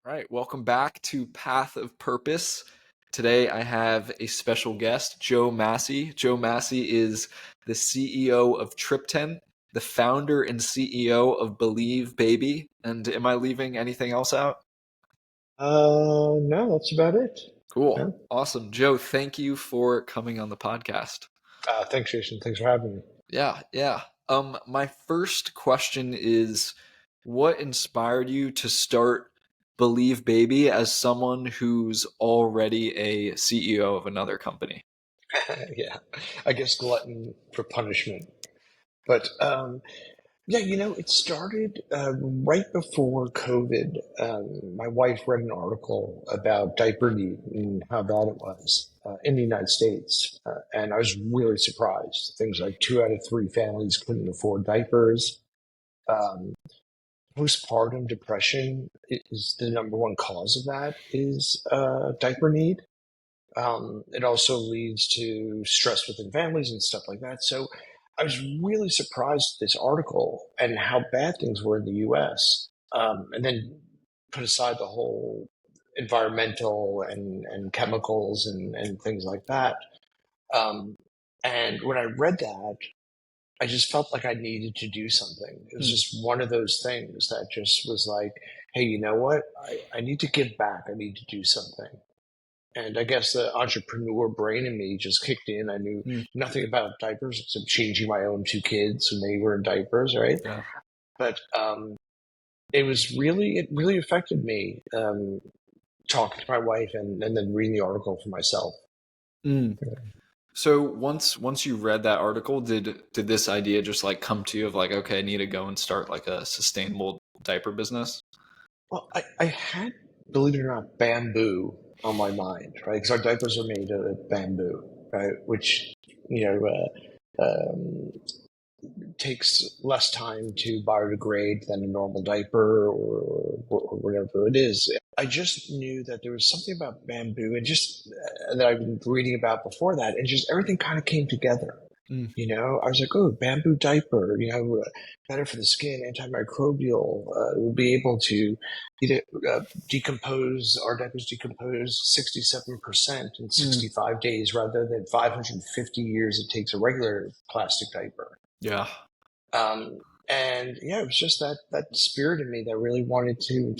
All right, welcome back to Path of Purpose. Today I have a special guest, Joe Masi. Joe Masi is the CEO of Triptent, the founder and CEO of Believe Baby. And am I leaving anything else out? No, that's about it. Cool. Yeah. Awesome. Joe, thank you for coming on the podcast. Thanks, Jason. Thanks for having me. Yeah. My first question is what inspired you to start Believe Baby as someone who's already a CEO of another company? Yeah, I guess glutton for punishment. But yeah, it started right before COVID. My wife read an article about diaper need and how bad it was in the United States. And I was really surprised. Things like 2 out of 3 families couldn't afford diapers. Um, Postpartum depression is the number one cause of that is diaper need. It also leads to stress within families and stuff like that. So I was really surprised at this article and how bad things were in the US. And then put aside the whole environmental and chemicals and things like that. Um, and when I read that, I just felt like I needed to do something. It was Hmm. just one of those things that just was like, hey, you know what? I need to give back. I need to do something. And I guess the entrepreneur brain in me just kicked in. I knew Hmm. nothing about diapers except changing my own 2 kids when they were in diapers, right? Yeah. But it really affected me talking to my wife and then reading the article for myself. Hmm. So once you read that article, did this idea just like come to you of like, okay, I need to go and start like a sustainable diaper business? Well, I had, believe it or not, bamboo on my mind, right? Because our diapers are made of bamboo, right? Which, you know, takes less time to biodegrade than a normal diaper or whatever it is. I just knew that there was something about bamboo and just that I've been reading about before that, and just everything kind of came together. Hmm. I was like, oh, bamboo diaper, better for the skin, antimicrobial. We'll be able to either, decompose, our diapers decompose 67% in Hmm. 65 days rather than 550 years it takes a regular plastic diaper. Yeah. Um, and yeah, it was just that spirit in me that really wanted to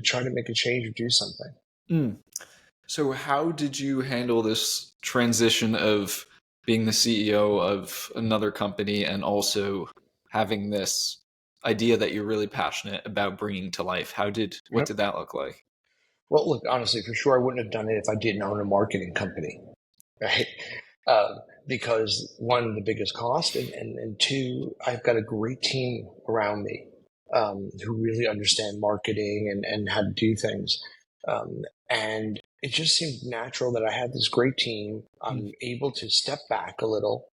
try to make a change or do something. Hmm. So how did you handle this transition of being the CEO of another company and also having this idea that you're really passionate about bringing to life? What Yep. did that look like? Well, look, honestly, for sure, I wouldn't have done it if I didn't own a marketing company, right? Uh, because one, the biggest cost, and two, I've got a great team around me who really understand marketing and how to do things. And it just seemed natural that I had this great team. Mm. I'm able to step back a little,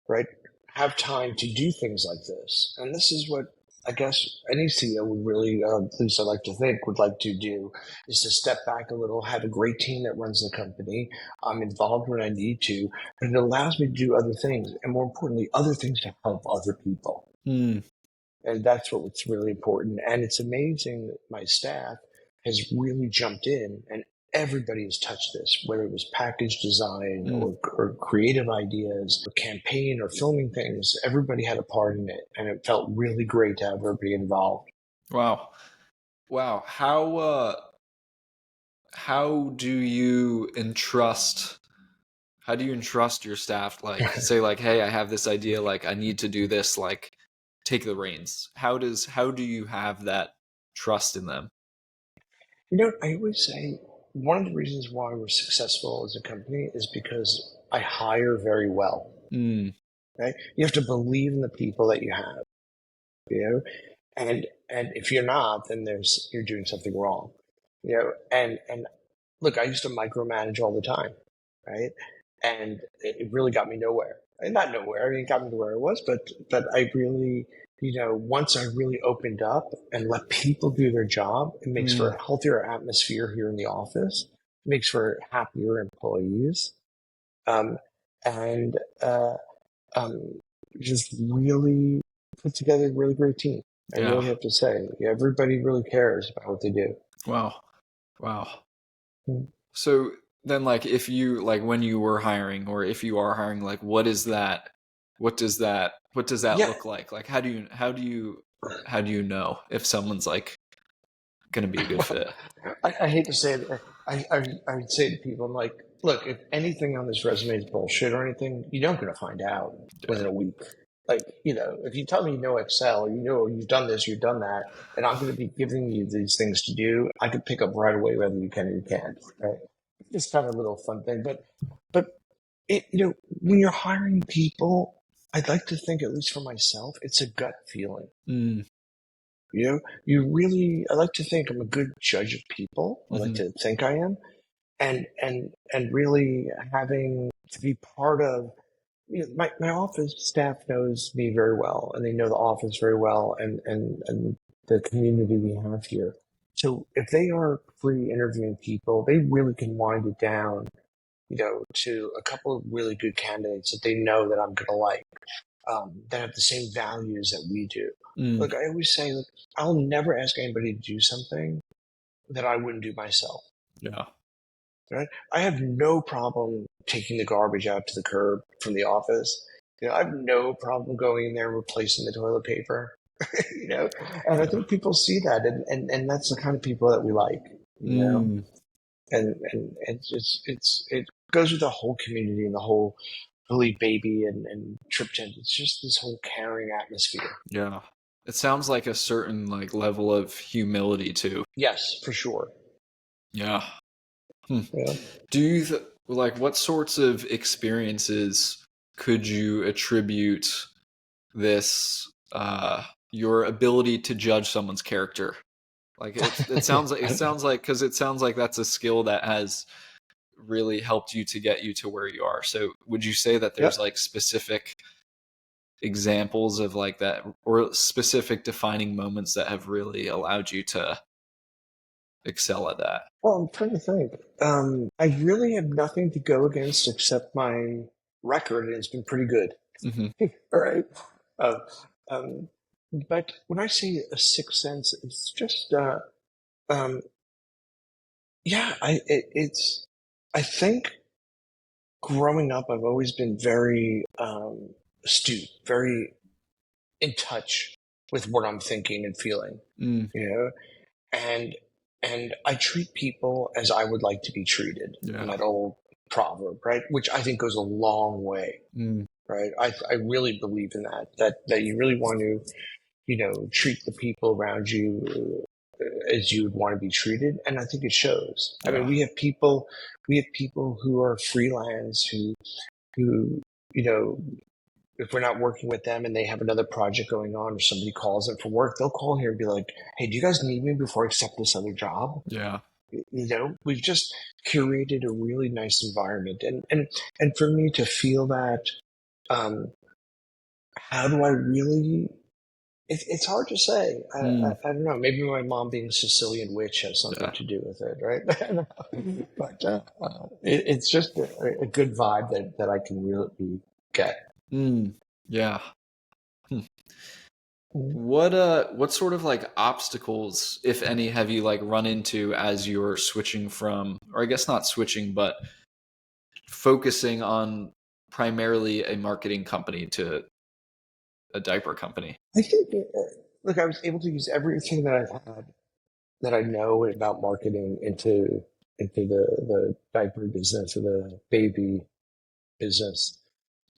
right? Have time to do things like this. And this is what I guess any CEO would really, at least I like to think, would like to do is to step back a little, have a great team that runs the company. I'm involved when I need to, but it allows me to do other things. And more importantly, other things to help other people. Mm. And that's what's really important. And it's amazing that my staff has really jumped in and everybody has touched this, whether it was package design Mm. or creative ideas or campaign or filming things. Everybody had a part in it. And it felt really great to have everybody involved. Wow. Wow. How do you entrust your staff, like say like, hey, I have this idea, like I need to do this, like take the reins. How do you have that trust in them? I always say one of the reasons why we're successful as a company is because I hire very well, Mm. right? You have to believe in the people that you have, you know, and if you're not, then you're doing something wrong, and look, I used to micromanage all the time, right? And it really got me nowhere. And not nowhere, I mean, it got me to where I was, but I really, once I really opened up and let people do their job, it makes for Mm. a healthier atmosphere here in the office. It makes for happier employees. Um, and um, just really put together a really great team. I Yeah. really have to say, everybody really cares about what they do. Wow. Wow. Mm. So then, like, if you like when you were hiring, or if you are hiring, like, what is that? What does that Yeah. look like? Like, how do you know if someone's like going to be a good Well, fit? I hate to say it. I would say to people, I'm like, look, if anything on this resume is bullshit or anything, you're not going to find out Yeah. within a week. Like, if you tell me you know Excel, you know you've done this, you've done that, and I'm going to be giving you these things to do, I could pick up right away whether you can or you can't. Right? Just kind of a little fun thing, but when you're hiring people, I'd like to think, at least for myself, it's a gut feeling. Mm, I like to think I'm a good judge of people. I like hmm. to think I am, and really having to be part of. My office staff knows me very well, and they know the office very well, and the community we have here. So if they are free interviewing people, they really can wind it down, to a couple of really good candidates that they know that I'm going to like, that have the same values that we do. Mm, Look, I always say, look, I'll never ask anybody to do something that I wouldn't do myself. yeah. Right? I have no problem taking the garbage out to the curb from the office. I have no problem going in there and replacing the toilet paper. you know, and I Yeah. think people see that, and that's the kind of people that we like. You know, Mm, and it goes with the whole community and the whole Billy Baby and Triptent. It's just this whole caring atmosphere. yeah. It sounds like a certain like level of humility too. Yes, for sure. Yeah. Hmm. Yeah. Do you like what sorts of experiences could you attribute this your ability to judge someone's character? Like it sounds like that's a skill that has really helped you to get you to where you are. So would you say that there's Yep. like specific examples of like that, or specific defining moments that have really allowed you to excel at that? Well, I'm trying to think. I really have nothing to go against except my record, and it's been pretty good. Hmm. All right. Uh, um, but when I say a sixth sense, it's just, um, yeah, it's, I think growing up, I've always been very astute, very in touch with what I'm thinking and feeling, Mm, you know, and and I treat people as I would like to be treated, in yeah. that old proverb, right? Which I think goes a long way, Mm, right? I really believe in that you really want to, treat the people around you as you would want to be treated, and I think it shows. I mean, yeah. we have people who are freelance who you know if we're not working with them and they have another project going on, or somebody calls them for work, they'll call here and be like, "Hey, do you guys need me before I accept this other job?" Yeah. We've just curated a really nice environment, and for me to feel that, um, how do I really? It's hard to say. Mm, I don't know. Maybe my mom being a Sicilian witch has something yeah. to do with it, right? But it's just a good vibe that I can really get. Mm, yeah. Hmm. Mm. What sort of like obstacles, if any, have you like run into as you're switching from, or I guess not switching, but focusing on primarily a marketing company to a diaper company? I think, look, I was able to use everything that I've had that I know about marketing into the diaper business or the baby business.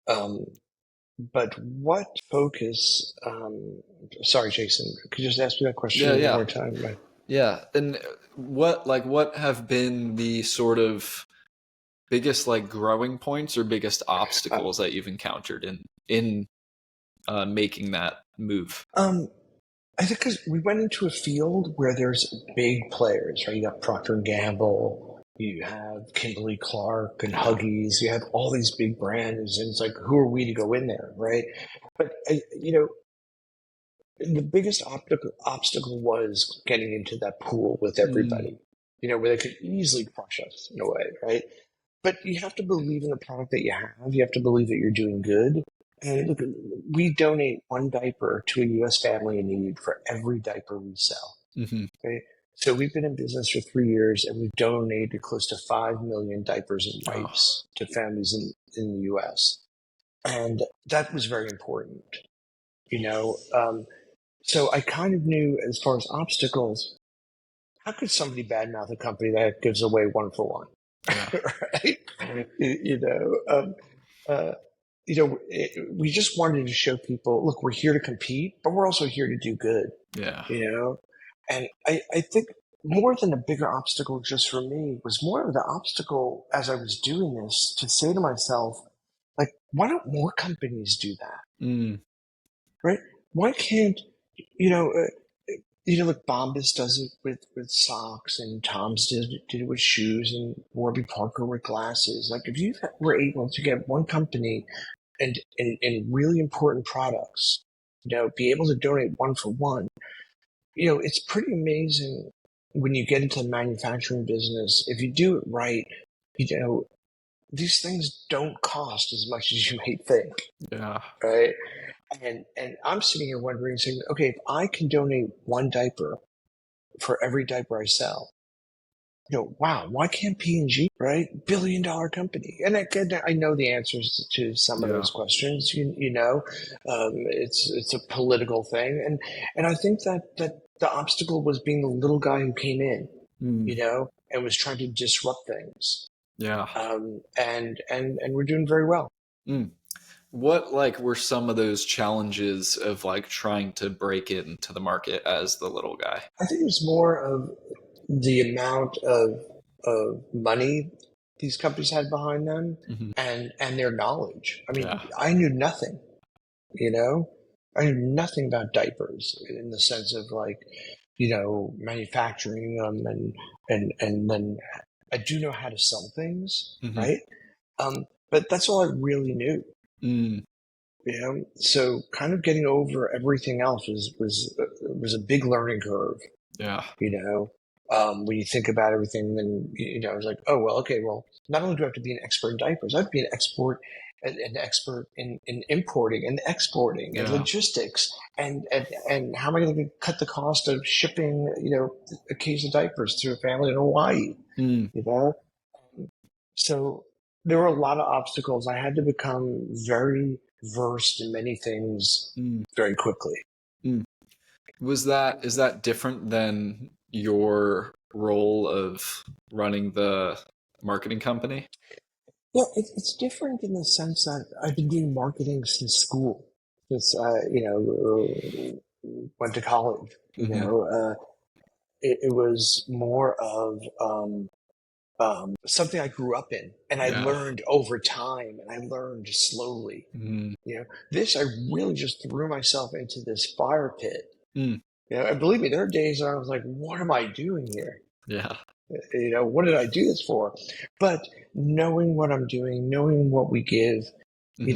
Um, but what focus? Sorry, Jason, could you just ask me that Yeah, question one yeah. more time? Yeah. And what have been the sort of biggest like growing points or biggest Uh, obstacles that you've encountered in making that move? um, I think because we went into a field where there's big players, right? You got Procter and Gamble, you have Kimberly Clark and Yeah. Huggies, you have all these big brands, and it's like, who are we to go in there, right? But the biggest obstacle was getting into that pool with Mm, everybody, where they could easily crush us in a way, right? But you have to believe in the product that you have. You have to believe that you're doing good. And look, we donate one diaper to a U.S. family in need for every diaper we sell. hmm. Okay? So we've been in business for 3 years, and we've donated close to 5 million diapers and Oh, wipes to families in the US. And that was very important, you know. So I kind of knew, as far as obstacles, how could somebody badmouth a company that gives away one for one? yeah, Right? You know, uh, we just wanted to show people, look, we're here to compete, but we're also here to do good, yeah, you know? And I think more than a bigger obstacle just for me was more of the obstacle as I was doing this to say to myself, like, why don't more companies do that? mm, Right? Why can't, you know, like Bombas does it with socks, and Tom's did it with shoes, and Warby Parker with glasses. Like, if you were able to get one company and really important products, be able to donate one for one, it's pretty amazing when you get into the manufacturing business. If you do it right, you know, these things don't cost as much as you may think, yeah, right? And I'm sitting here wondering, saying, okay, if I can donate one diaper for every diaper I sell, wow, why can't P&G, right? $1 billion company. And I know the answers to some of yeah, those questions. It's a political thing, and I think that the obstacle was being the little guy who came in, mm, and was trying to disrupt things. yeah. And we're doing very well. Mm. What like were some of those challenges of like trying to break into the market as the little guy? I think it's more of the amount of money these companies had behind them, Hmm. and their knowledge. I mean, Yeah, I knew nothing, you know? I knew nothing about diapers in the sense of, like, manufacturing them, and then I do know how to sell things, hmm, right? But that's all I really knew. mm, So kind of getting over everything else was a big learning curve. yeah, When you think about everything, then I was like, oh well, okay, well, not only do I have to be an expert in diapers, I have to be an expert in importing and exporting and yeah, logistics, and how am I going to cut the cost of shipping, a case of diapers to a family in Hawaii, mm, you know? So there were a lot of obstacles. I had to become very versed in many things mm, very quickly. mm. Is that different than your role of running the marketing company? Yeah, it's different in the sense that I've been doing marketing since school, since went to college. Hmm. It was more of something I grew up in, and I Yeah, learned over time, and I learned slowly. mm, This I really just threw myself into this fire pit. mm, And believe me, there are days I was like, "What am I doing here? yeah, What did I do this for?" But knowing what I'm doing, knowing what we give, hmm,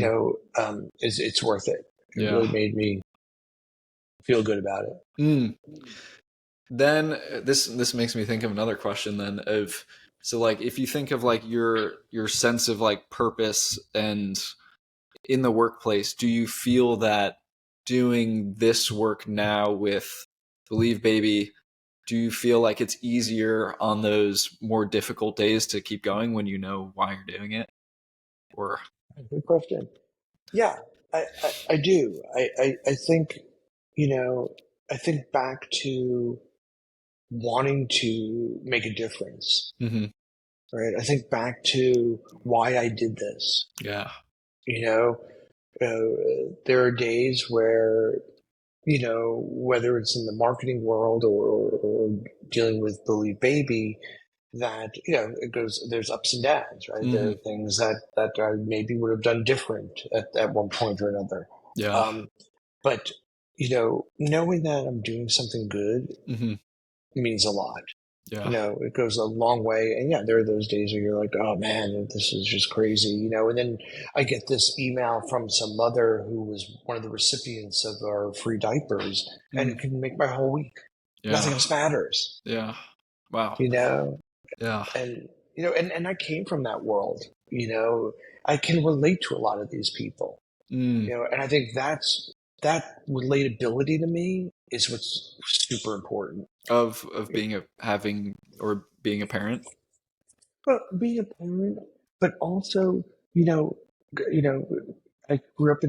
it's worth it. It yeah. really made me feel good about it. Mm. Then this makes me think of another question then of so like if you think of like your sense of like purpose and in the workplace, do you feel that doing this work now with Believe Baby, do you feel like it's easier on those more difficult days to keep going when you know why you're doing it? Or Good question. Yeah, I do. I think, you know, I think back to wanting to make a difference, hmm, right? I think back to why I did this. yeah, You know, there are days where, whether it's in the marketing world, or dealing with Believe Baby, that, there's ups and downs, right? There hmm, are things that I maybe would have done different at one point or another. yeah, Um, but, knowing that I'm doing something good hmm, means a lot. yeah, It goes a long way. And yeah, there are those days where you're like, oh man, this is just crazy, and then I get this email from some mother who was one of the recipients of our free diapers, and mm, it can make my whole week. Nothing yeah, else matters, yeah, wow, you know? yeah, And I came from that world, I can relate to a lot of these people, mm, and I think that relatability to me is what's super important. Of being being a parent. But being a parent, but also, you know, you know, I grew up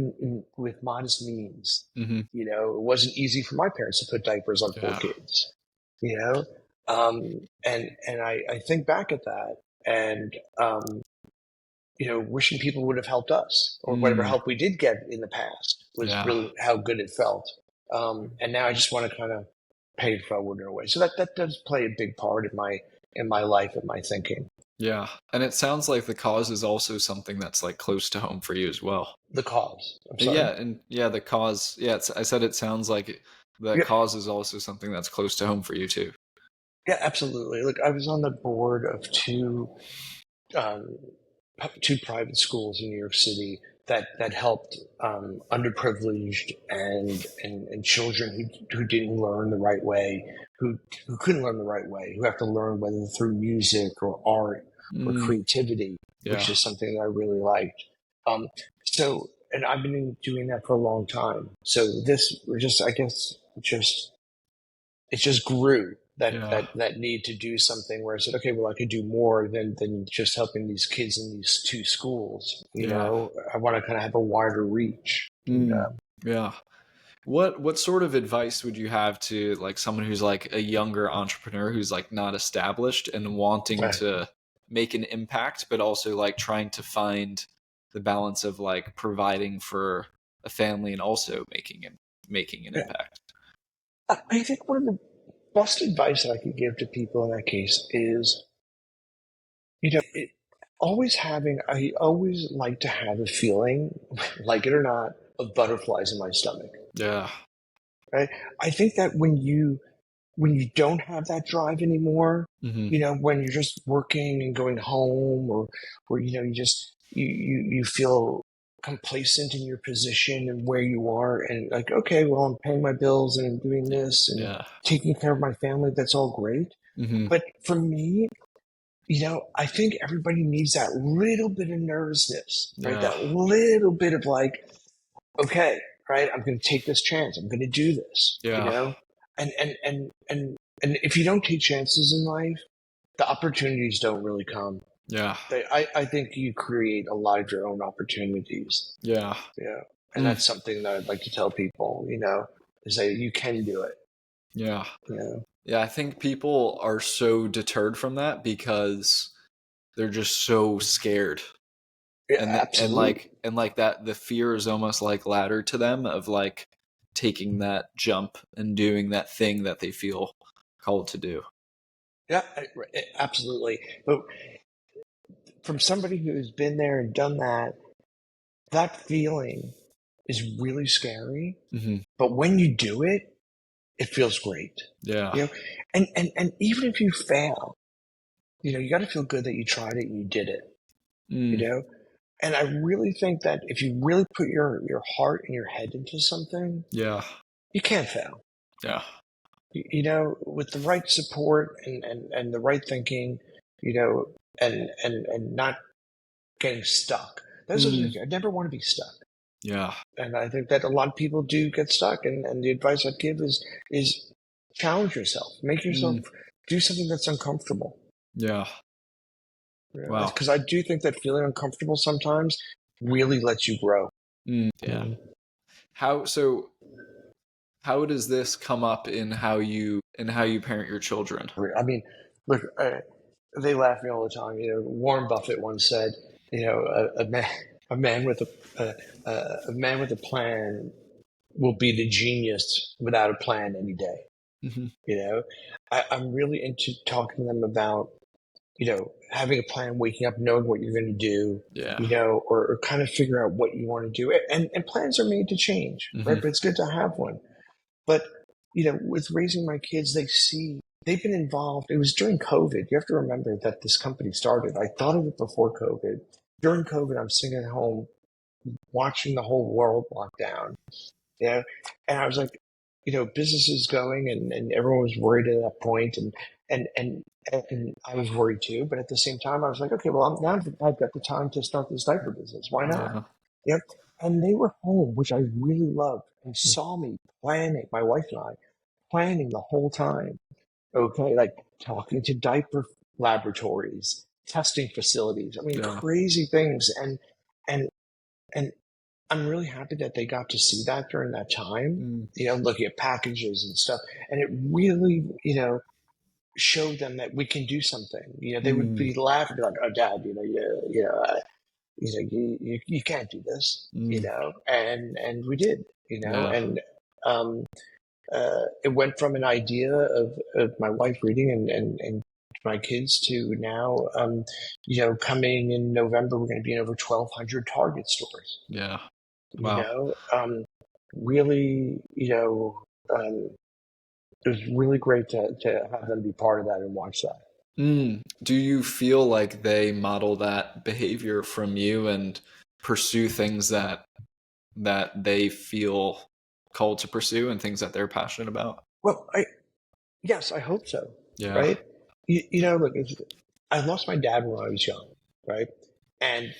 with modest means. Mm-hmm. It wasn't easy for my parents to put diapers on four Yeah. kids. You know, and I think back at that, and wishing people would have helped us, or whatever Mm, help we did get in the past was yeah. really how good it felt. And now I just want to kind of pay it forward in a way. So that does play a big part in my life and my thinking. Yeah. And it sounds like the cause is also something that's like close to home for you as well. The cause. I'm sorry. Yeah, and yeah, the cause. Yeah, I said it sounds like the Yeah, cause is also something that's close to home for you too. yeah, absolutely. Look, I was on the board of um, two private schools in New York City that helped underprivileged and children who didn't learn the right way, who couldn't learn the right way, who have to learn whether through music or art or Mm, creativity, which yeah. is something that I really liked. Um, and I've been doing that for a long time. So this just, I guess, it just grew Yeah. that need to do something where I said, okay, well, I could do more than just helping these kids in these two schools. Yeah. I want to kind of have a wider reach. And, Mm, yeah. What sort of advice would you have to like someone who's like a younger entrepreneur who's like not established and wanting uh, to make an impact, but also like trying to find the balance of like providing for a family and also making an impact? I think one of the best advice that I could give to people in that case is, it, I always like to have a feeling, like it or not, of butterflies in my stomach. Yeah. Right? I think that when you don't have that drive anymore, Hmm. when you're just working and going home, or you feel complacent in your position and where you are, and like, okay, well, I'm paying my bills and I'm doing this and Yeah. taking care of my family. That's all great. Hmm. But for me, I think everybody needs that little bit of nervousness, right? Yeah. That little bit of like, okay, right, I'm going to take this chance. I'm going to do this, Yeah. and if you don't take chances in life, the opportunities don't really come. Yeah. I think you create a lot of your own opportunities. Yeah. Yeah. And Mm, that's something that I'd like to tell people, is that you can do it. yeah. Yeah. Yeah. I think people are so deterred from that because they're just so scared. Yeah, And absolutely. like that the fear is almost like ladder to them of like taking that jump and doing that thing that they feel called to do. Yeah, absolutely. But from somebody who's been there and done that, that feeling is really scary. Hmm. But when you do it, it feels great. Yeah. You know, and even if you fail, you got to feel good that you tried it and you did it. Mm, You know, and I really think that if you really put your heart and your head into something, yeah. you can't fail. Yeah. With the right support and the right thinking, and not getting stuck. Those are the Mm, things. I never want to be stuck. yeah. And I think that a lot of people do get stuck. And the advice I'd give is challenge yourself, make yourself Mm, do something that's uncomfortable. yeah. Wow. Because I do think that feeling uncomfortable sometimes really lets you grow. Mm, yeah. So how does this come up in how you parent your children? I mean, look, they laugh at me all the time. Warren Buffett once said, a man with a man with a plan will be the genius without a plan any day. Hmm. I'm really into talking to them about, having a plan, waking up, knowing what you're going to do, Yeah. or kind of figure out what you want to do. And plans are made to change, right? Hmm. But it's good to have one. But, with raising my kids, they've been involved. It was during COVID. You have to remember that this company started. I thought of it before COVID. During COVID, I'm sitting at home watching the whole world lock down. Yeah. And I was like, business is going, and everyone was worried at that point, and, and, and I was worried too. But at the same time, I was like, okay, well, now I've got the time to start this diaper business. Why not? Yeah. Yep. And they were home, which I really loved, and saw me planning, my wife and I, planning the whole time. Okay, like talking to diaper laboratories, testing facilities. I mean, Yeah. crazy things. And and I'm really happy that they got to see that during that time. Mm. Looking at packages and stuff, and it really, showed them that we can do something. They would Mm. be laughing, like, "Oh, Dad, you can't do this," Mm. and we did, Yeah. and um, it went from an idea of my wife reading and my kids to now, coming in November, we're going to be in over 1,200 Target stores. Yeah. You Wow. know, really, it was really great to have them be part of that and watch that. Do you feel like they model that behavior from you and pursue things that they feel called to pursue and things that they're passionate about? Well, yes, I hope so. Yeah. Right? Look, I lost my dad when I was young, right? And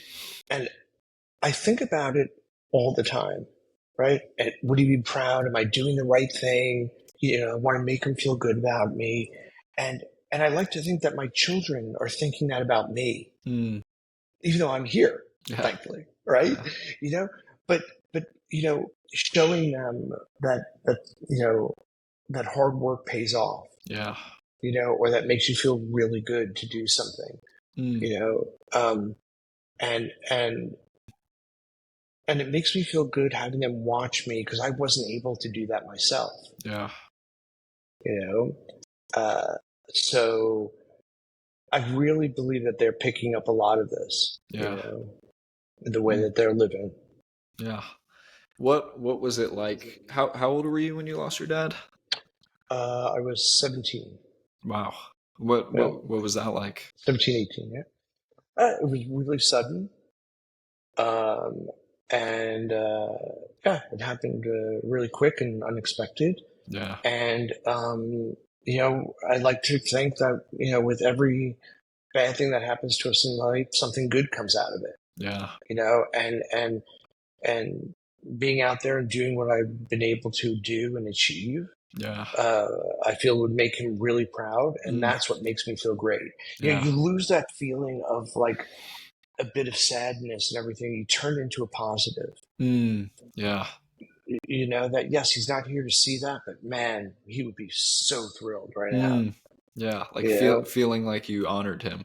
and I think about it all the time, right? And would he be proud? Am I doing the right thing? I want to make him feel good about me, and and I like to think that my children are thinking that about me, Mm. even though I'm here, Yeah. thankfully, right? Yeah. You know, but showing them that hard work pays off, Yeah. or that makes you feel really good to do something, Mm. and and it makes me feel good having them watch me because I wasn't able to do that myself, Yeah. you know. Uh, so I really believe that they're picking up a lot of this, Yeah. the way Mm. that they're living. Yeah. What was it like? How old were you when you lost your dad? I was 17. Wow. What Yeah, what what was that like? 17, 18. Yeah. It was really sudden. Um, and yeah, it happened really quick and unexpected. Yeah. And, I like to think that, with every bad thing that happens to us in life, something good comes out of it, Yeah. and being out there and doing what I've been able to do and achieve, Yeah. uh, I feel would make him really proud. And Mm. that's what makes me feel great. Yeah. You lose that feeling of like a bit of sadness and everything. You turn it into a positive. Yeah. That yes, he's not here to see that, but man, he would be so thrilled right now. Yeah. Like You know, feeling like you honored him.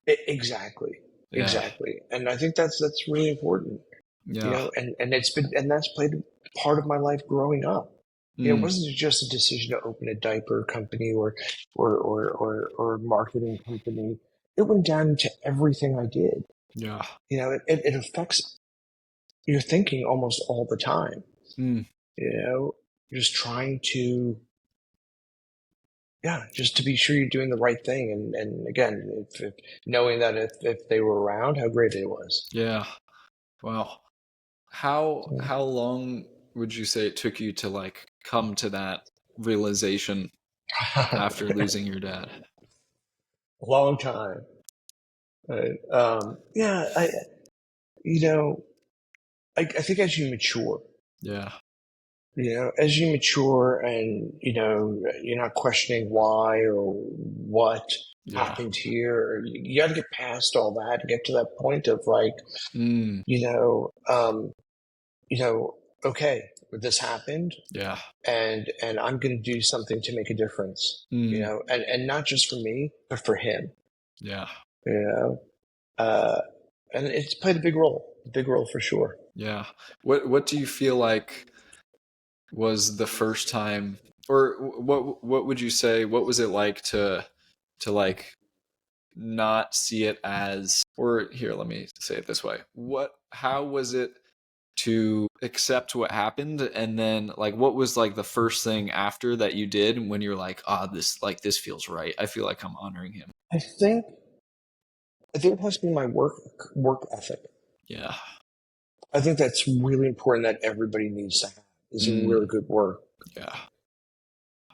Exactly, Yeah. exactly, and I think that's really important. Yeah. And that's played a part of my life growing up. It Mm. wasn't just a decision to open a diaper company or marketing company. It went down to everything I did. Yeah. It affects your thinking almost all the time. Mm. Just trying to, yeah, just to be sure you're doing the right thing. And again, if knowing that if they were around, how great it was. Yeah. Wow. How long would you say it took you to like come to that realization after losing your dad? A long time. Right? Yeah, you know, I think as you mature, Yeah. as you mature and, you're not questioning why or what Yeah. happened here, you got to get past all that and get to that point of like, Mm. you know, um, okay, this happened Yeah. and I'm going to do something to make a difference, Mm. and not just for me, but for him, Yeah. you know, uh, and it's played a big role for sure. Yeah. What do you feel like was the first time, or what would you say, what was it like to like not see it as, or here, let me say it this way. How was it to accept what happened, and then like what was like the first thing after that you did when you're like, this feels right. I feel like I'm honoring him. I think I think it has to be my work ethic. Yeah. I think that's really important that everybody needs to have is a Mm. really good work. Yeah.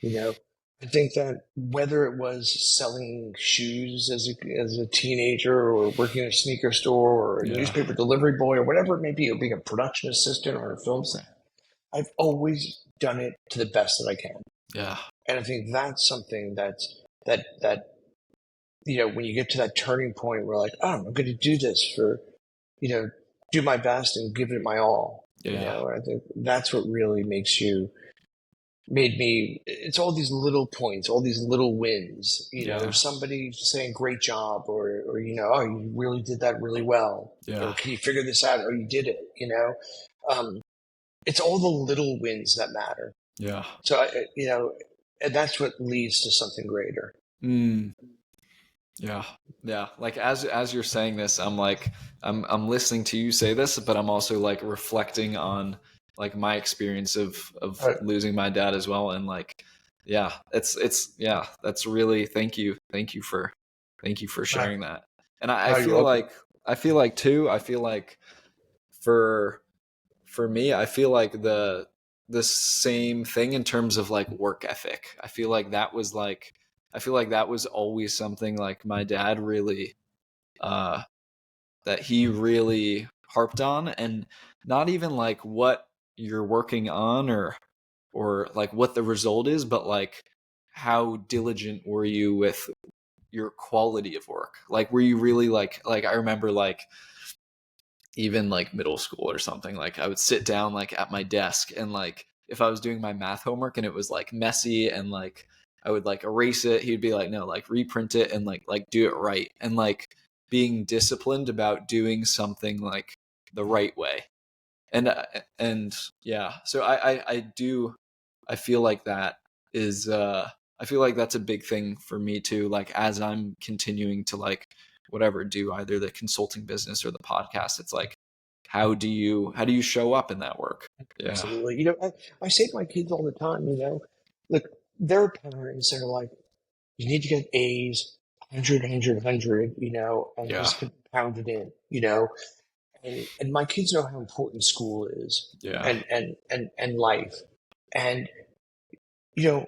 You know, I think that whether it was selling shoes as a teenager or working in a sneaker store or a Yeah. newspaper delivery boy or whatever it may be, or being a production assistant or a film set, I've always done it to the best that I can. Yeah. And I think that's something that when you get to that turning point where like, oh, I'm going to do this for, do my best and give it my all. Yeah. I think that's what really made me. It's all these little points, all these little wins. Yeah. There's somebody saying great job, or oh, you really did that really well, or Yeah. can you figure this out? Oh, you did it. Um, it's all the little wins that matter. Yeah. So and that's what leads to something greater. Mm. Yeah. Yeah. Like as you're saying this, I'm like I'm listening to you say this, but I'm also like reflecting on like my experience of Right. losing my dad as well. And like, yeah, it's yeah, that's really Thank you for Right. sharing that. And I Oh, you're feel welcome. like too, I feel like for me, I feel like the same thing in terms of like work ethic. I feel like that was always something like my dad really uh that he really harped on, and not even like what you're working on or like what the result is, but like how diligent were you with your quality of work? Like were you really like I remember like even like middle school or something, like I would sit down like at my desk, and like if I was doing my math homework and it was like messy and like I would like erase it, he'd be like, no, like reprint it and like do it right, and like being disciplined about doing something like the right way. And yeah, so I do, I feel like that is I feel like that's a big thing for me too, like as I'm continuing to like whatever do either the consulting business or the podcast, it's like how do you show up in that work? Yeah. Absolutely. I say to my kids all the time, look, there are parents that are like, you need to get A's, 100, 100, and Yeah. just pound it in, and my kids know how important school is Yeah. and life. And, you know,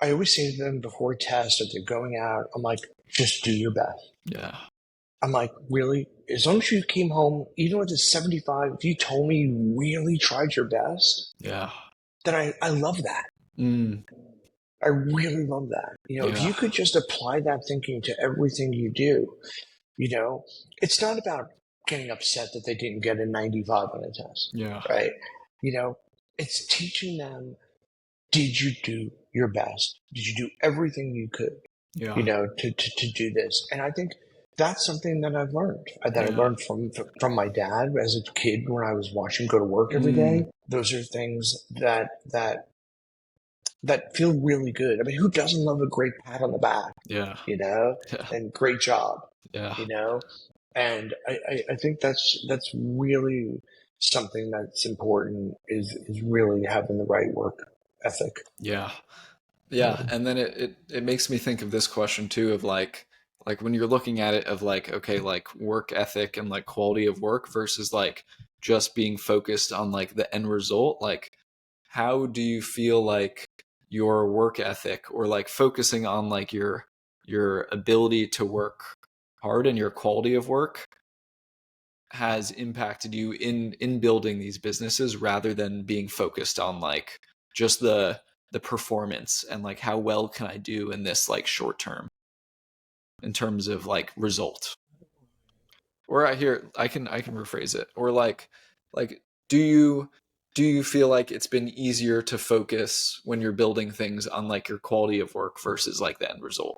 I always say to them before tests or they're going out, I'm like, just do your best. Yeah. I'm like, really? As long as you came home, even with a 75, if you told me you really tried your best, Yeah. then I love that. Mm, I really love that. If yeah. you could just apply that thinking to everything you do, it's not about getting upset that they didn't get a 95 on a test, Yeah. right? You know, it's teaching them, did you do your best? Did you do everything you could, Yeah. to do this? And I think that's something that I've learned, that I Yeah. learned from my dad as a kid when I was watching him go to work every Mm, day. Those are things that feel really good. I mean, who doesn't love a great pat on the back, yeah. Yeah. and great job, Yeah. you know? And I think that's really something that's important is really having the right work ethic. Yeah. Yeah, and then it makes me think of this question too of like when you're looking at it of like okay, like work ethic and like quality of work versus like just being focused on like the end result, like how do you feel like your work ethic or like focusing on like your ability to work hard and your quality of work has impacted you in building these businesses rather than being focused on like just the performance and like how well can I do in this like short term in terms of like result. Or I can rephrase it, or like do you feel like it's been easier to focus when you're building things on like your quality of work versus like the end result?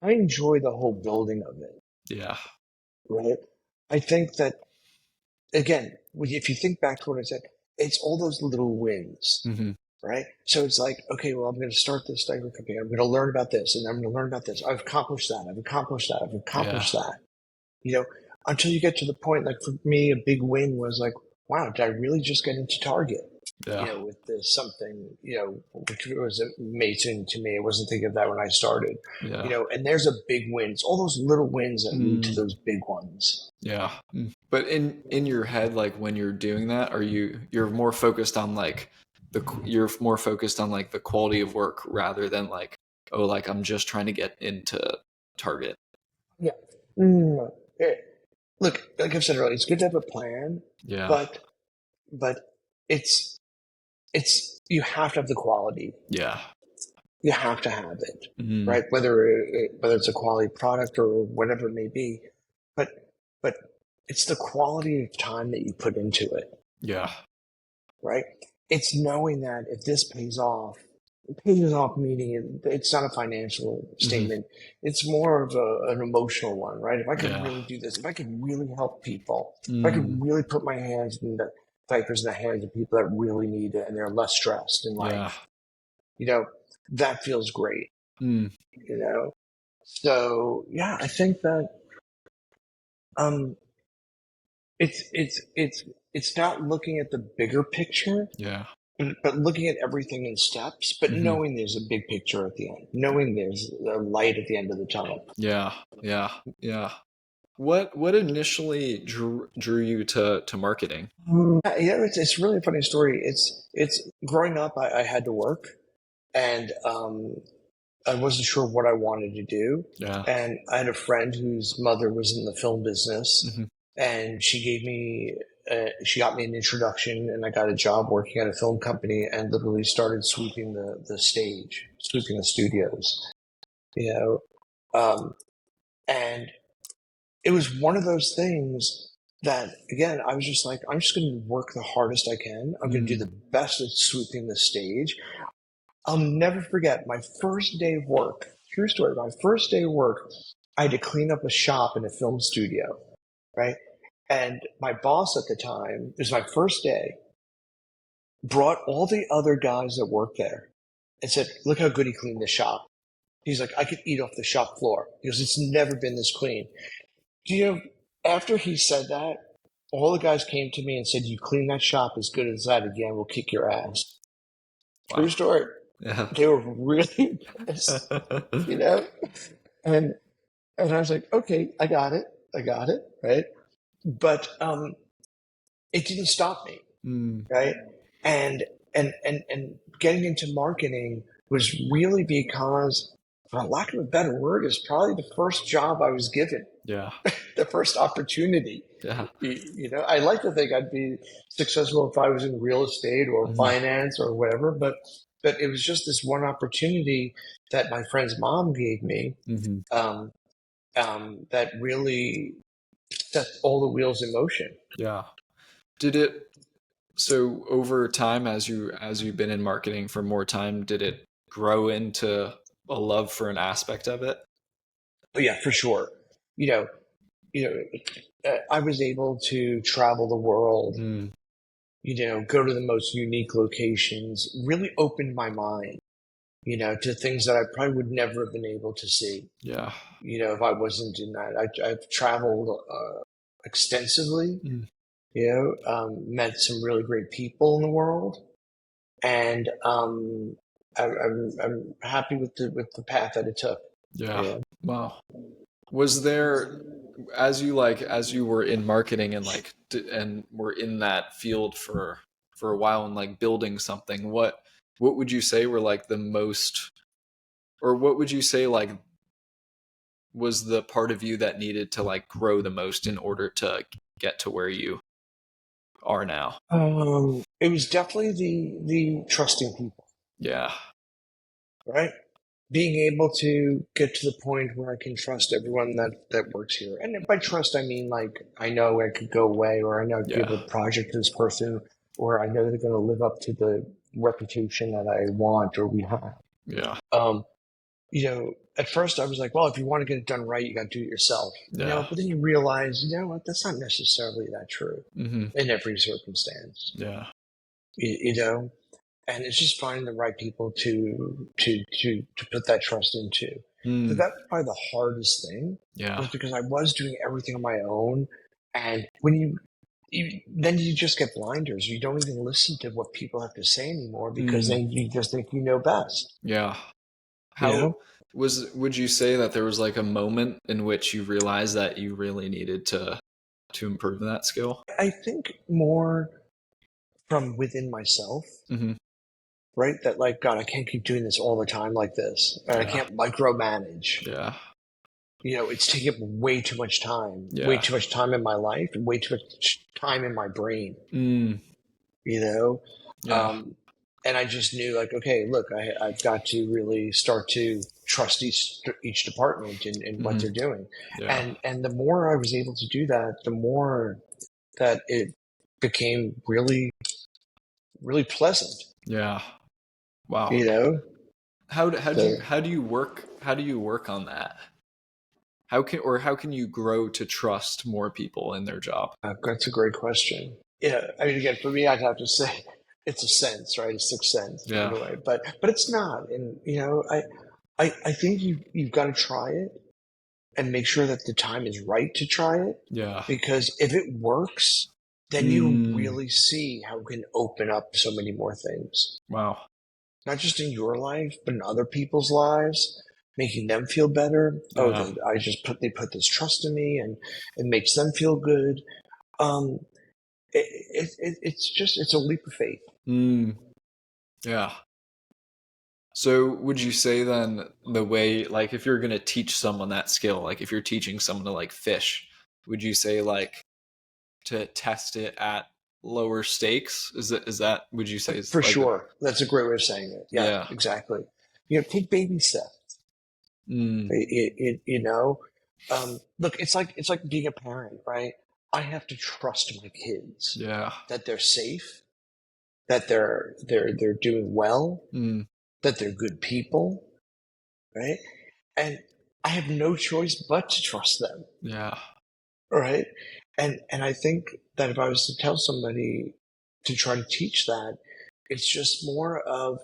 I enjoy the whole building of it, Yeah. right? I think that, again, if you think back to what I said, it's all those little wins, Hmm. right? So it's like, okay, well, I'm going to start this diaper company. I'm going to learn about this, and I'm going to learn about this. I've accomplished that. I've accomplished that. I've Yeah. accomplished that. You know, until you get to the point, like for me, a big win was like, wow, did I really just get into Target? Yeah. With this something, which was amazing to me. I wasn't thinking of that when I started, Yeah. and there's a big win. It's all those little wins that lead to Mm. those big ones. Yeah. But in your head, like when you're doing that, are you're more focused on like you're more focused on like the quality of work rather than like, oh, like I'm just trying to get into Target. Yeah. Mm. Eh, Look, like I've said earlier, it's good to have a plan, Yeah. but but it's you have to have the quality. Yeah. You have to have it, Mm, right? Whether it's a quality product or whatever it may be, but but it's the quality of time that you put into it, yeah. right? It's knowing that if this pays off, it pays off meaning it's not a financial Hmm. statement. It's more of an emotional one, right? If I could Yeah. really do this, if I could really help people, if I could Mm, really put my hands in the diapers in the hands of people that really need it and they're less stressed in yeah. life, you know, that feels great, Mm, you know? So yeah, I think that um it's it's it's it's not looking at the bigger picture, yeah. but looking at everything in steps, but Hmm. knowing there's a big picture at the end, knowing there's a light at the end of the tunnel. Yeah. Yeah. Yeah. What initially drew you to marketing? It's really a funny story. It's growing up, I had to work, and I wasn't sure what I wanted to do. Yeah. And I had a friend whose mother was in the film business, Hmm. and she got me an introduction, and I got a job working at a film company, and literally started sweeping the stage, sweeping the studios. You know, and it was one of those things that, again, I was just like, I'm just going to work the hardest I can. I'm going to do Mm, the best at sweeping the stage. I'll never forget my first day of work. True story. My first day of work, I had to clean up a shop in a film studio, right? And my boss at the time, it was my first day, brought all the other guys that worked there and said, look how good he cleaned the shop. He's like, I could eat off the shop floor. He goes, it's never been this clean. Do you know, after he said that, all the guys came to me and said, you clean that shop as good as that again, we'll kick your ass. True wow. story. Yeah. They were really pissed, you know? And and I was like, okay, I got it, right? But it didn't stop me, Mm, right? And and getting into marketing was really because, for lack of a better word, is probably the first job I was given, yeah. the first opportunity. Yeah. I like to think I'd be successful if I was in real estate or Hmm. finance or whatever, but it was just this one opportunity that my friend's mom gave me, Hmm. um, that really set all the wheels in motion. Yeah. Did it so over time as you've been in marketing for more time, did it grow into a love for an aspect of it? But yeah, for sure. You know, I was able to travel the world, Mm, go to the most unique locations, really opened my mind, to things that I probably would never have been able to see, yeah. if I wasn't in that. I've traveled extensively, Mm, met some really great people in the world, and I'm happy with the path that it took. yeah. Yeah. Wow. Was there as you were in marketing and and were in that field for a while and like building something, what would you say were like the most or what would you say like was the part of you that needed to like grow the most in order to get to where you are now? It was definitely the trusting people, Yeah. right? Being able to get to the point where I can trust everyone that works here. And by trust, I mean like I know I could go away, or I know I could give Yeah. a project to this person, or I know they're going to live up to the reputation that I want or we have. Yeah. Um, at first I was like, well, if you want to get it done right, you got to do it yourself. Yeah. But then you realize, what, that's not necessarily that true Hmm. in every circumstance. Yeah. And it's just finding the right people to put that trust into. So Mm, that's probably the hardest thing, yeah. was because I was doing everything on my own, and when then you just get blinders. You don't even listen to what people have to say anymore because Mm, then you just think you know best. yeah. You How know, would you say that there was like a moment in which you realized that you really needed to improve that skill? I think more from within myself, Hmm. right? That like, God, I can't keep doing this all the time like this, and I Yeah. can't micromanage. Yeah. It's taking up way Yeah. too much time in my life, and way too much time in my brain. Mm, You know, yeah. um, And I just knew, like, okay, look, I've got to really start to trust each department in what Hmm. they're doing. Yeah. And the more I was able to do that, the more that it became really, really pleasant, Yeah. Wow. you know? So How do you work on that? How can you grow to trust more people in their job? that's a great question. Yeah, I mean, again, for me, I'd have to say it's a sense, right? A sixth sense in Yeah. a way, but it's not. And I think you've got to try it and make sure that the time is right to try it, Yeah. because if it works, then you Mm. really see how it can open up so many more things, Wow. not just in your life, but in other people's lives, making them feel better. Oh, Yeah. they put this trust in me, and it makes them feel good. Um, it's a leap of faith. Mm. Yeah. So would you say then the way, like, if you're going to teach someone that skill, like if you're teaching someone to like fish, would you say like to test it at lower stakes? Is that would you say is For like sure. That's a great way of saying it. Yeah, yeah. exactly. Take baby steps. Mm. Look, it's like being a parent, right? I have to trust my kids Yeah. that they're safe, that they're doing well, Mm. that they're good people, right? And I have no choice but to trust them, Yeah. right? And I think that if I was to tell somebody to try to teach that, it's just more of,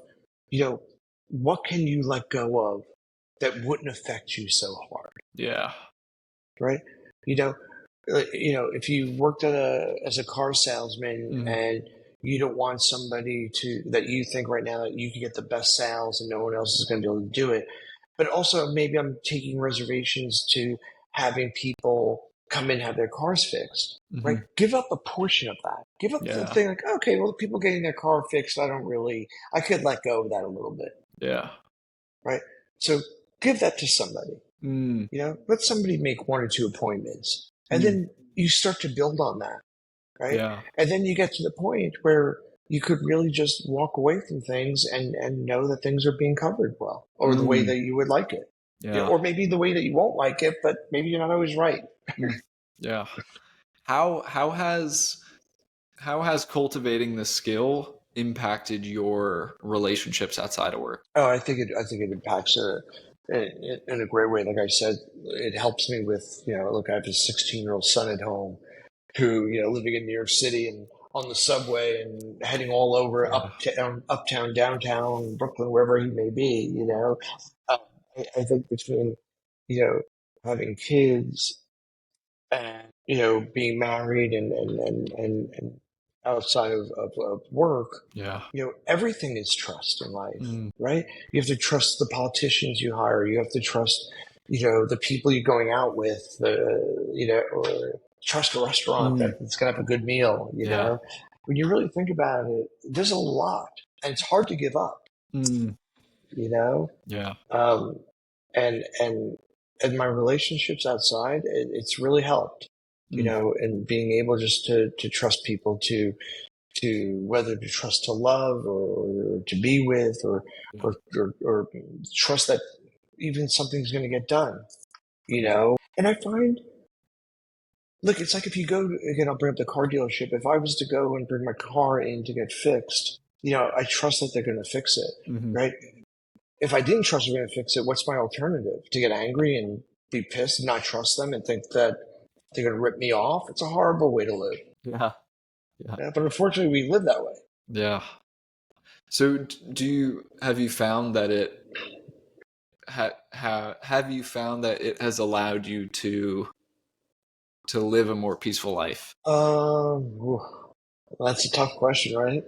you know, what can you let go of that wouldn't affect you so hard, Yeah. right? You know, if you worked as a car salesman Mm. and you don't want somebody that you think right now that you can get the best sales and no one else is going to be able to do it. But also maybe I'm taking reservations to having people come in and have their cars fixed, right? Hmm. Give up a portion of that. Give up the Yeah. thing like, okay, well, people getting their car fixed, I could let go of that a little bit, Yeah. right? So give that to somebody. Mm. Let somebody make one or two appointments, and Mm. then you start to build on that, right? Yeah. And then you get to the point where you could really just walk away from things and know that things are being covered well, or the way Mm. that you would like it, Yeah. or maybe the way that you won't like it, but maybe you're not always right. Mm. Yeah. How how has cultivating this skill impacted your relationships outside of work? Oh, I think it impacts in a great way. Like I said, it helps me with, look, I have a 16-year-old son at home who, living in New York City and on the subway and heading all over Yeah. uptown, downtown, Brooklyn, wherever he may be, uh, I think between, you know, having kids and, being married and outside of work, Yeah. everything is trust in life, Mm. right? You have to trust the politicians you hire. You have to trust, the people you're going out with, or trust a restaurant Mm. that's going to have a good meal, Yeah. When you really think about it, there's a lot and it's hard to give up, Mm. you know? Yeah. Um, and, and, and my relationships outside, it's really helped, Mm. and being able just to trust people to whether to trust to love or to be with Yeah. or trust that even something's going to get done, Yeah. And I find, look, it's like if you go, again, I'll bring up the car dealership. If I was to go and bring my car in to get fixed, I trust that they're going to fix it, Hmm. right? If I didn't trust they're going to fix it, what's my alternative? To get angry and be pissed and not trust them and think that they're going to rip me off? It's a horrible way to live. Yeah. Yeah. Yeah, but unfortunately, we live that way. Yeah. So do you have you found that have you found that it has allowed you to live a more peaceful life? Whew. That's a tough question, right?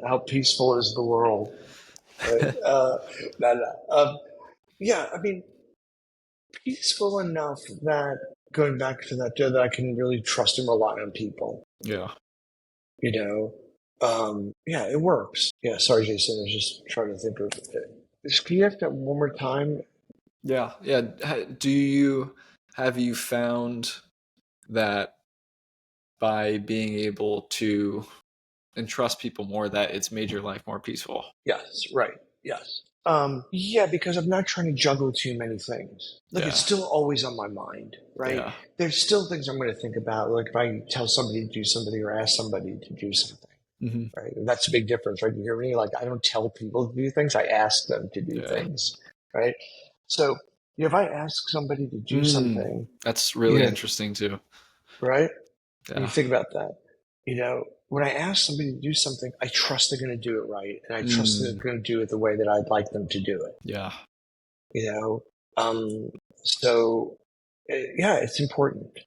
How peaceful is the world? Right? No, no. Yeah, I mean, peaceful enough that going back to that I can really trust and rely on people. Yeah. You know, yeah, it works. Yeah, sorry, Jason. I was just trying to think of it. Can you ask that one more time? Yeah. Yeah. Do you have you found that by being able to and trust people more that it's made your life more peaceful. Yes, right. Yes. Yeah, because I'm not trying to juggle too many things. Look, it's Yeah. still always on my mind, right? Yeah. There's still things I'm going to think about. Like if I tell somebody to do something or ask somebody to do something, Hmm. right? And that's a big difference, right? You hear me? Like I don't tell people to do things. I ask them to do Yeah. things, right? So if I ask somebody to do something, That's really interesting too. right? When you Yeah. think about that, when I ask somebody to do something, I trust they're going to do it right, and I trust they're going to do it the way that I'd like them to do it. Yeah. So yeah, it's important.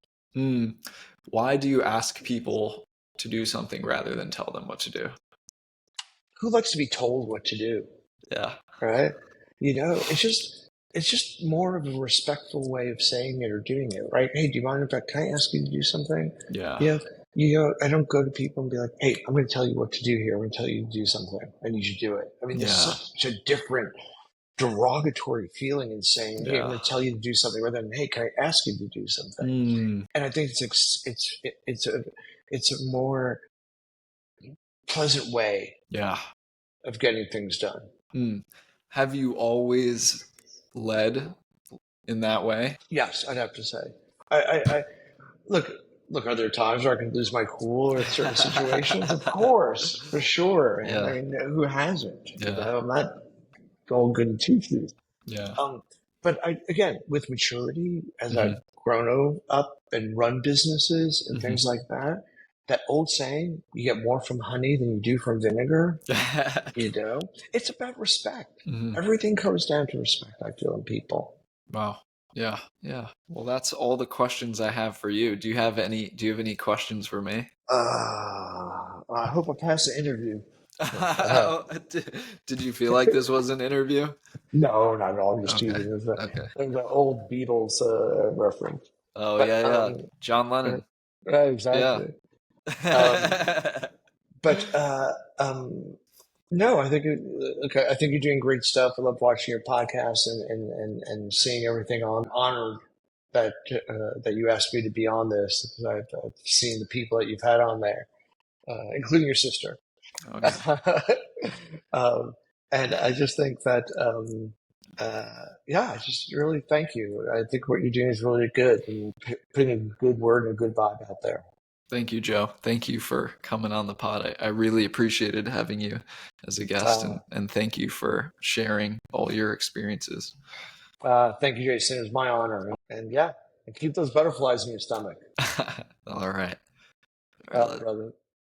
Why do you ask people to do something rather than tell them what to do? Who likes to be told what to do? Yeah. Right? It's just more of a respectful way of saying it or doing it, right? Hey, do you mind can I ask you to do something? Yeah. I don't go to people and be like, hey, I'm going to tell you what to do here. I'm going to tell you to do something. I need you to do it. I mean, there's such a different derogatory feeling in saying, hey, I'm going to tell you to do something rather than, hey, can I ask you to do something? And I think it's a more pleasant way of getting things done. Have you always led in that way? Yes, I'd have to say. I look. Are there times where I can lose my cool in certain situations? Of course, for sure. And I mean, who hasn't? I'm not all good and teachers. Yeah. But again, with maturity, as I've grown up and run businesses and things like that, that old saying, you get more from honey than you do from vinegar, it's about respect. Everything comes down to respect, I feel, in people. Wow. Yeah. Yeah. Well, that's all the questions I have for you. Do you have any questions for me? I hope I pass the interview. Did you feel like this was an interview? No, not at all. I'm just teasing. It was an old Beatles reference. Oh, but, yeah. John Lennon. Exactly. Yeah. No, I think I think you're doing great stuff. I love watching your podcast and seeing everything. I'm honored that you asked me to be on this. I've seen the people that you've had on there, including your sister. Okay. And I just think that, I just really thank you. I think what you're doing is really good and putting a good word and a good vibe out there. Thank you, Joe. Thank you for coming on the pod. I really appreciated having you as a guest, and thank you for sharing all your experiences. Thank you, Jason. It was my honor. And and keep those butterflies in your stomach. All right. Brother.